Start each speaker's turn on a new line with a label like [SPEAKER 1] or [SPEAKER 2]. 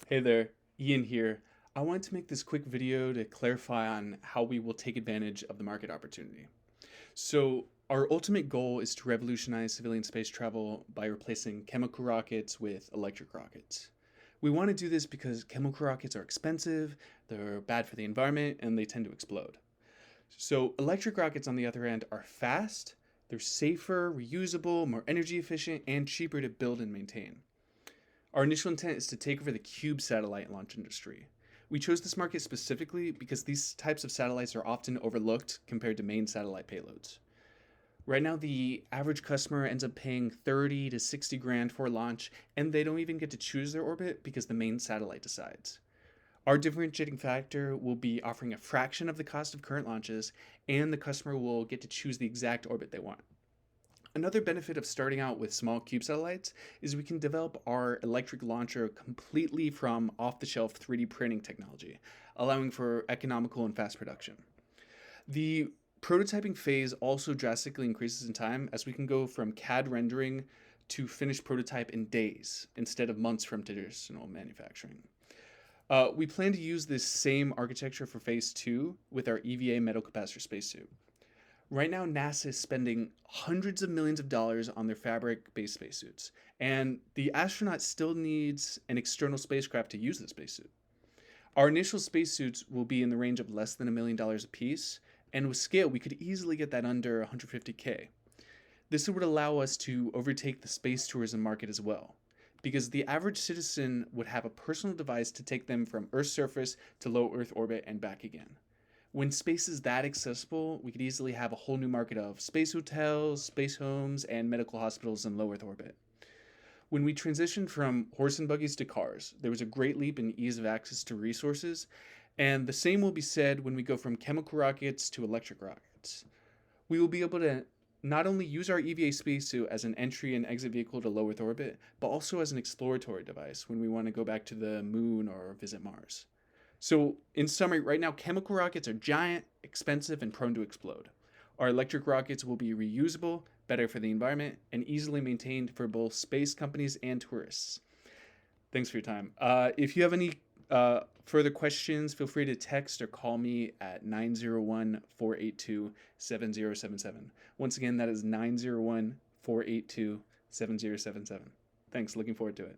[SPEAKER 1] Hey there, Ian here. I wanted to make this quick video to clarify on how we will take advantage of the market opportunity. So, our ultimate goal is to revolutionize civilian space travel by replacing chemical rockets with electric rockets. We want to do this because chemical rockets are expensive, they're bad for the environment, and they tend to explode. So, electric rockets, on the other hand, are fast, they're safer, reusable, more energy efficient, and cheaper to build and maintain. Our initial intent is to take over the Cube satellite launch industry. We chose this market specifically because these types of satellites are often overlooked compared to main satellite payloads. Right now, the average customer ends up paying 30 to 60 grand for launch, and they don't even get to choose their orbit because the main satellite decides. Our differentiating factor will be offering a fraction of the cost of current launches, and the customer will get to choose the exact orbit they want. Another benefit of starting out with small cube satellites is we can develop our electric launcher completely from off the shelf 3D printing technology, allowing for economical and fast production. The prototyping phase also drastically increases in time as we can go from CAD rendering to finished prototype in days instead of months from traditional manufacturing. We plan to use this same architecture for phase two with our EVA metal capacitor spacesuit. Right now, NASA is spending hundreds of millions of dollars on their fabric-based spacesuits, and the astronaut still needs an external spacecraft to use the spacesuit. Our initial spacesuits will be in the range of less than $1 million a piece, and with scale, we could easily get that under 150K. This would allow us to overtake the space tourism market as well, because the average citizen would have a personal device to take them from Earth's surface to low Earth orbit and back again. When space is that accessible, we could easily have a whole new market of space hotels, space homes, and medical hospitals in low Earth orbit. When we transitioned from horse and buggies to cars, there was a great leap in ease of access to resources, and the same will be said when we go from chemical rockets to electric rockets. We will be able to not only use our EVA spacesuit as an entry and exit vehicle to low Earth orbit, but also as an exploratory device when we want to go back to the moon or visit Mars. So, in summary, right now, chemical rockets are giant, expensive, and prone to explode. Our electric rockets will be reusable, better for the environment, and easily maintained for both space companies and tourists. Thanks for your time. If you have any further questions, feel free to text or call me at 901-482-7077. Once again, that is 901-482-7077. Thanks. Looking forward to it.